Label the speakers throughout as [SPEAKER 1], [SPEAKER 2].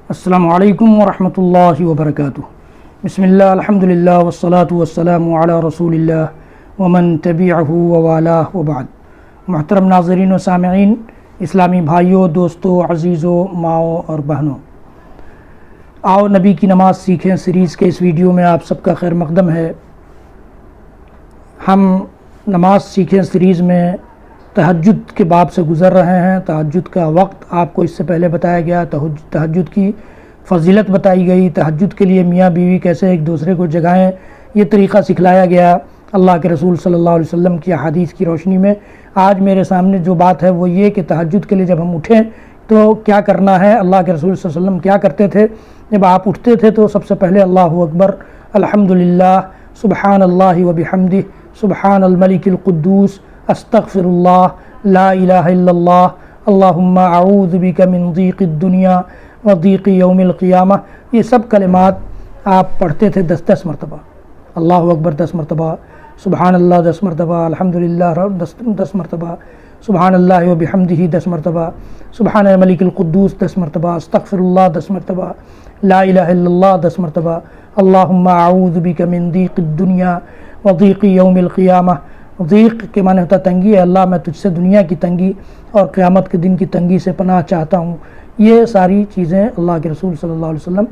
[SPEAKER 1] السلام علیکم ورحمۃ اللہ وبرکاتہ۔ بسم اللہ الحمدللہ والصلاة والسلام علی رسول اللہ ومن تبعہ ووالاہ وبعد۔ محترم ناظرین و سامعین، اسلامی بھائیوں، دوستوں، عزیزوں، ماؤں اور بہنوں، آؤ نبی کی نماز سیکھیں سیریز کے اس ویڈیو میں آپ سب کا خیر مقدم ہے۔ ہم نماز سیکھیں سیریز میں تہجد کے باب سے گزر رہے ہیں۔ تہجد کا وقت آپ کو اس سے پہلے بتایا گیا، تہجد کی فضیلت بتائی گئی، تہجد کے لیے میاں بیوی کیسے ایک دوسرے کو جگائیں، یہ طریقہ سکھلایا گیا اللہ کے رسول صلی اللہ علیہ وسلم کی احادیث کی روشنی میں۔ آج میرے سامنے جو بات ہے وہ یہ کہ تہجد کے لیے جب ہم اٹھیں تو کیا کرنا ہے۔ اللہ کے رسول صلی اللہ علیہ وسلم کیا کرتے تھے؟ جب آپ اٹھتے تھے تو سب سے پہلے اللہ اکبر، الحمدللہ، سبحان اللہ وبحمدہ، سبحان الملک القدوس، استغفر اللہ، لا الہ الا اللہ، اللہم اعوذ بک من ضیق الدنیا وضیق یوم القیامہ، یہ سب کلمات آپ پڑھتے تھے 10 مرتبہ۔ اللہ اکبر 10 مرتبہ، سبحان اللہ 10 مرتبہ، الحمدللہ 10 مرتبہ، سبحان اللہ وبحمدہ 10 مرتبہ، سبحان الملک القدوس 10 مرتبہ، استغفر اللہ 10 مرتبہ، لا الہ الا اللہ 10 مرتبہ، اللہم اعوذ بک من ضیق الدنیا وضیق یوم القیامہ۔ ضیق کے معنی ہوتا تنگی، ہے اللہ میں تجھ سے دنیا کی تنگی اور قیامت کے دن کی تنگی سے پناہ چاہتا ہوں۔ یہ ساری چیزیں اللہ کے رسول صلی اللہ علیہ وسلم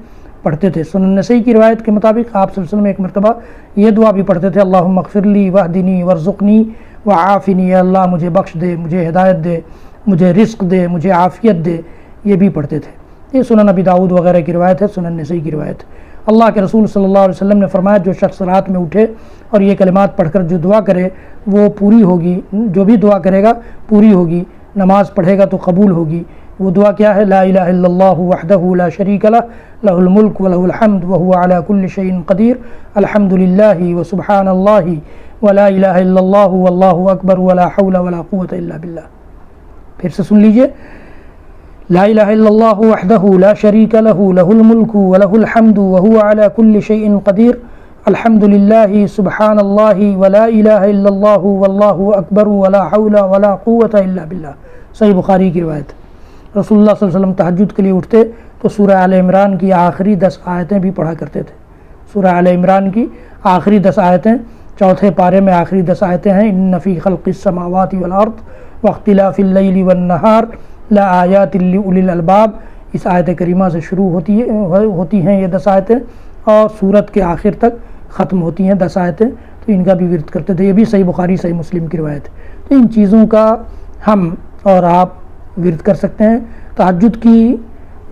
[SPEAKER 1] پڑھتے تھے۔ سنن نسائی کی روایت کے مطابق آپ صلی اللہ علیہ وسلم ایک مرتبہ یہ دعا بھی پڑھتے تھے، اللہم اغفر لی واہدنی وارزقنی وعافنی، اے اللہ مجھے بخش دے، مجھے ہدایت دے، مجھے رزق دے، مجھے عافیت دے، یہ بھی پڑھتے تھے۔ یہ سنن ابی داؤد وغیرہ کی روایت ہے، سنن نسائی کی روایت ہے۔ اللہ کے رسول صلی اللہ علیہ وسلم نے فرمایا جو شخص رات میں اٹھے اور یہ کلمات پڑھ کر جو دعا کرے وہ پوری ہوگی، جو بھی دعا کرے گا پوری ہوگی، نماز پڑھے گا تو قبول ہوگی۔ وہ دعا کیا ہے؟ لا الہ الا اللہ وحدہ لا شریک لہ، لہ الملک ولہ الحمد وہو علی کل شیء قدیر، الحمدللہ وسبحان اللہ ولا الہ الا اللہ واللہ اکبر ولا حول ولا قوة الا باللہ۔ پھر سے سن لیجئے، لا الہ الا اللہ وحدہ لا شریک لہ، لہ الملک ولہ الحمد وہو علی کل شیء قدیر، الحمدللہ سبحان اللہ ولا الہ الا اللہ واللہ اکبر ولا حول ولا قوة الا باللہ۔ صحیح بخاری کی روایت۔ رسول اللہ صلی اللہ علیہ وسلم تہجد کے لیے اٹھتے تو سورہ آل عمران کی آخری 10 آیتیں بھی پڑھا کرتے تھے۔ سورہ آل عمران کی آخری 10 آیتیں، چوتھے پارے میں آخری 10 آیتیں ہیں، ان فی خلق السماوات والارض واختلاف اللیل والنہار لآیات لأولی الالباب۔ اس آیت کریمہ سے شروع ہوتی ہیں یہ 10 آیتیں اور سورت کے آخر تک ختم ہوتی ہیں 10 آیتیں، تو ان کا بھی ورد کرتے تھے۔ یہ بھی صحیح بخاری صحیح مسلم کی روایت ہے۔ تو ان چیزوں کا ہم اور آپ ورد کر سکتے ہیں۔ تہجد کی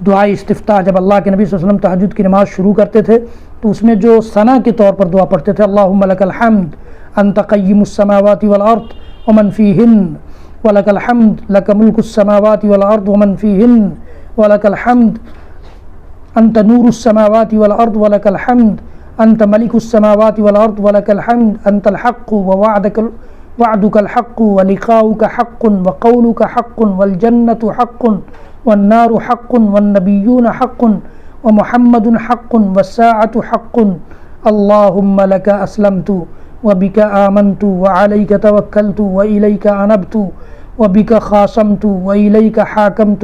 [SPEAKER 1] دعائے استفتاح، جب اللہ کے نبی صلی اللہ علیہ وسلم تہجد کی نماز شروع کرتے تھے تو اس میں جو ثنا کے طور پر دعا پڑھتے تھے، اللہم لک الحمد انت قیم السماوات والارض ومن فیہن ولک الحمد لک ملک السماوات والارض ومن فیہن ولک الحمد انت نور السماوات والارض ولک الحمد انت ملک السماوات والارض ولک الحمد انت الحق وعدك الحق ولقاؤك حق وقولك حق والجنة حق والنار حق والنبيون حق ومحمد حق والساعة حق اللهم لك أسلمت وبك آمنت وعليك توكلت وإليك أنبت وبك خاصمت وإليك حاكمت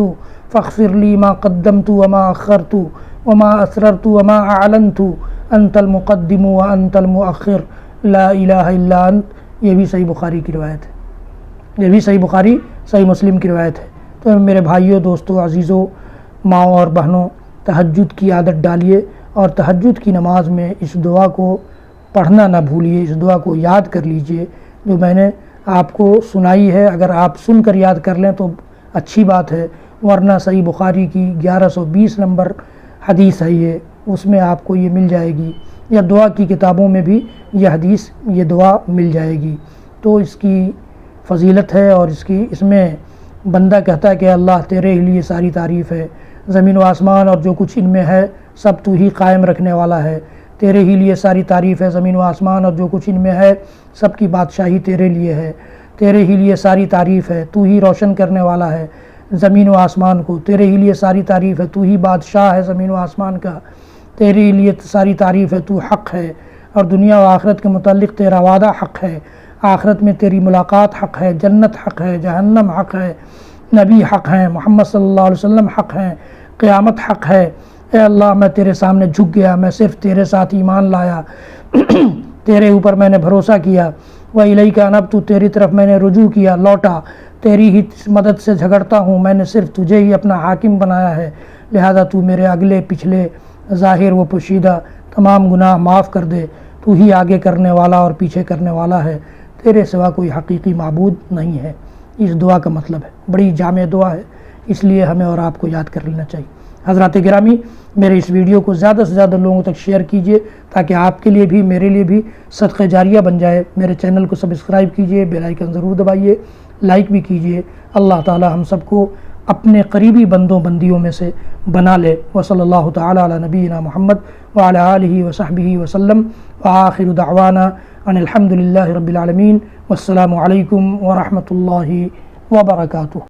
[SPEAKER 1] فاغفر لي ما قدمت وما أخرت وما أسررت وما أعلنت أنت المقدم وأنت المؤخر لا إله إلا أنت۔ یہ بھی صحیح بخاری کی روایت ہے، یہ بھی صحیح بخاری صحیح مسلم کی روایت ہے۔ تو میرے بھائیوں، دوستوں، عزیزوں، ماؤں اور بہنوں، تہجد کی عادت ڈالیے اور تہجد کی نماز میں اس دعا کو پڑھنا نہ بھولیے، اس دعا کو یاد کر لیجئے جو میں نے آپ کو سنائی ہے۔ اگر آپ سن کر یاد کر لیں تو اچھی بات ہے، ورنہ صحیح بخاری کی 1120 نمبر حدیث ہے یہ، اس میں آپ کو یہ مل جائے گی، یا دعا کی کتابوں میں بھی یہ حدیث، یہ دعا مل جائے گی۔ تو اس کی فضیلت ہے اور اس میں بندہ کہتا ہے کہ اللہ تیرے ہی لیے ساری تعریف ہے، زمین و آسمان اور جو کچھ ان میں ہے سب تو ہی قائم رکھنے والا ہے، تیرے ہی لیے ساری تعریف ہے، زمین و آسمان اور جو کچھ ان میں ہے سب کی بادشاہی تیرے لیے ہے، تیرے ہی لیے ساری تعریف ہے، تو ہی روشن کرنے والا ہے زمین و آسمان کو، تیرے ہی لیے ساری تعریف ہے، تو ہی بادشاہ ہے زمین و آسمان کا، تیرے لیے ساری تعریف ہے، تو حق ہے اور دنیا و آخرت کے متعلق تیرا وعدہ حق ہے، آخرت میں تیری ملاقات حق ہے، جنت حق ہے، جہنم حق ہے، نبی حق ہیں، محمد صلی اللہ علیہ وسلم حق ہیں، قیامت حق ہے، اے اللہ میں تیرے سامنے جھک گیا، میں صرف تیرے ساتھ ایمان لایا، تیرے اوپر میں نے بھروسہ کیا، وَإِلَيْكَ أَنَبْتُ تیری طرف میں نے رجوع کیا، لوٹا، تیری ہی مدد سے جھگڑتا ہوں، میں نے صرف تجھے ہی اپنا حاکم بنایا ہے، لہذا تو میرے اگلے پچھلے ظاہر و پوشیدہ تمام گناہ معاف کر دے، تو ہی آگے کرنے والا اور پیچھے کرنے والا ہے، تیرے سوا کوئی حقیقی معبود نہیں ہے۔ اس دعا کا مطلب ہے، بڑی جامع دعا ہے، اس لیے ہمیں اور آپ کو یاد کر لینا چاہیے۔ حضرات گرامی، میرے اس ویڈیو کو زیادہ سے زیادہ لوگوں تک شیئر کیجئے تاکہ آپ کے لیے بھی میرے لیے بھی صدقہ جاریہ بن جائے۔ میرے چینل کو سبسکرائب کیجئے، بیل آئیکن ضرور دبائیے، لائک بھی کیجئے۔ اللہ تعالی ہم سب کو اپنے قریبی بندوں بندیوں میں سے بنا لے۔ وصلی اللہ تعالی علی نبینا محمد وعلی آلہ وصحبہ وسلم، وآخر دعوانا ان الحمد للہ رب العالمین، والسلام علیکم ورحمۃ اللہ وبرکاتہ۔